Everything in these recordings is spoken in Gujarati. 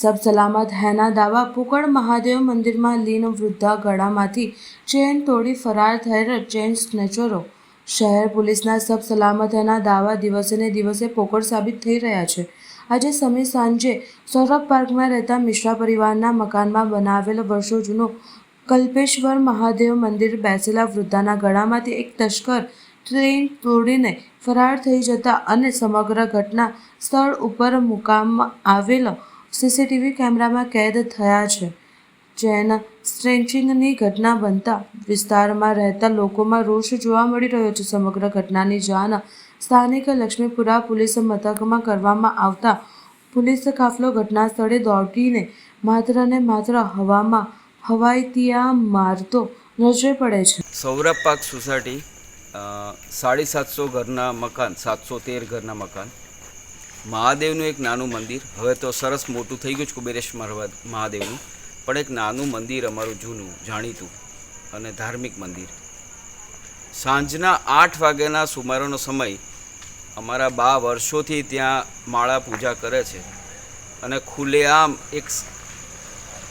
સબ સલામત हैના દાવા પુકડ મહાદેવ મંદિરમાં લીન વૃદ્ધા ગળામાંથી ચેન તોડી ફરાર થયેલ ચેન સ્નેચરો શહેર પોલીસના સબ સલામત हैના દાવા દિવસેને દિવસે પોકળ સાબિત થઈ રહ્યા છે। આજે સમી સાંજે સૌરભ પાર્કમાં રહેતા મિશ્રા પરિવારના મકાનમાં બનાવેલ વર્ષો જૂનો કલ્પેશ્વર મહાદેવ મંદિર બેસેલા વૃદ્ધાના ગળામાંથી એક તસ્કર ચેન તોડીને ફરાર થઈ જતા અને સમગ્ર ઘટના સ્થળ ઉપર મૂકવામાં આવેલ સીસીટીવી કેમેરામાં કેદ થયા છે। ચેન સ્નેચિંગની ઘટના બનતા વિસ્તારમાં રહેતા લોકોમાં રોષ જોવા મળી રહ્યો છે। સમગ્ર ઘટનાની જાણ સ્થાનિક લક્ષ્મીપુરા પોલીસ મથકમાં કરવામાં આવતા પોલીસ કાફલો ઘટના સ્થળે દોડીને માત્ર ને માત્ર હવામાં હવાઈતિયા મારતો નજરે પડે છે। સૌરભ પાર્ક સોસાયટી 750 ઘરના મકાન 713 ઘરના મકાન મહાદેવનું એક નાનું મંદિર, હવે તો સરસ મોટું થઈ ગયું છે કુબેરેશ્વર મહાદેવનું, પણ એક નાનું મંદિર અમારું જૂનું જાણીતું અને ધાર્મિક મંદિર। સાંજના 8 વાગ્યાના સુમારોનો સમય અમારા બા વર્ષોથી ત્યાં માળા પૂજા કરે છે અને ખુલ્લેઆમ એક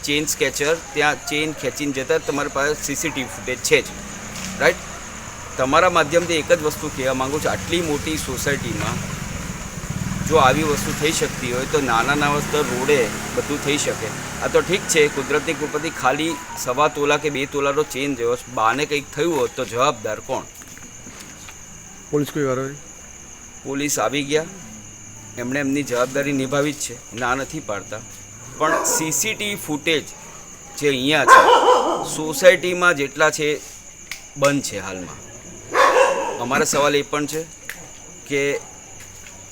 ચેન સ્કેચર ત્યાં ચેન ખેંચીને જતા તમારી પાસે સીસીટીવી ફૂટેજ છે જ, રાઈટ। તમારા માધ્યમથી એક જ વસ્તુ કહેવા માગું છું, આટલી મોટી સોસાયટીમાં જો આવી વસ્તુ થઈ શકતી હોય તો નાના સ્તર રોડે બધું થઈ શકે। આ તો ઠીક છે, કુદરતની કૃપાથી ખાલી 1.25 તોલા કે 2 તોલાનો ચેન જેવો બાને કંઈક થયું હોત તો જવાબદાર કોણ? પોલીસ કોઈ કાર્યવાહી? પોલીસ આવી ગયા, એમણે એમની જવાબદારી નિભાવી જ છે, ના નથી પાડતા, પણ સીસીટીવી ફૂટેજ જે અહીંયા છે સોસાયટીમાં જેટલા છે બંધ છે હાલમાં। અમારો સવાલ એ પણ છે કે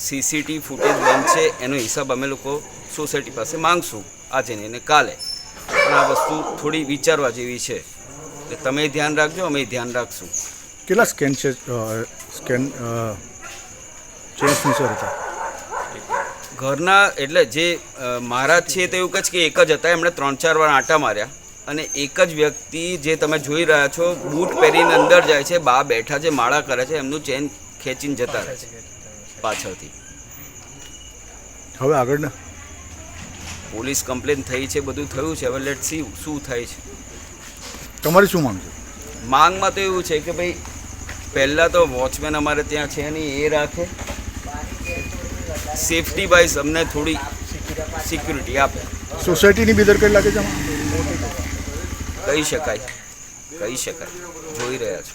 સીસીટીવી ફૂટેજ બંધ છે એનો હિસાબ અમે લોકો સોસાયટી પાસે માંગશું આજે ને કાલે, પણ આ વસ્તુ થોડી વિચારવા જેવી છે કે તમે ધ્યાન રાખજો, અમે ધ્યાન રાખશું। કેટલા ચેન સ્નેચર હતા ઘરના? એટલે જે મહારાજ છે તે એવું કહે છે કે એક જ હતા, એમણે 3-4 વાર આંટા માર્યા અને એક જ વ્યક્તિ જે તમે જોઈ રહ્યા છો બૂટ પહેરીને અંદર જાય છે, બા બેઠા છે માળા કરે છે, એમનું ચેન ખેંચીને જતા રહે છે પાછળથી। હવે આગળ ને પોલીસ કમ્પ્લેન થઈ છે, બધું થયું છે, હવે લેટ સી શું થાય છે। તમારી શું માંગ છે? માંગમાં તો એવું છે કે ભાઈ પહેલાં તો વોચમેન અમારે ત્યાં છે નહીં, એ રાખે, સેફટી વાઇઝ અમને થોડી સિક્યુરિટી આપે। સોસાયટીની બેદરકારી લાગે છે? કહી શકાય, જોઈ રહ્યા છો।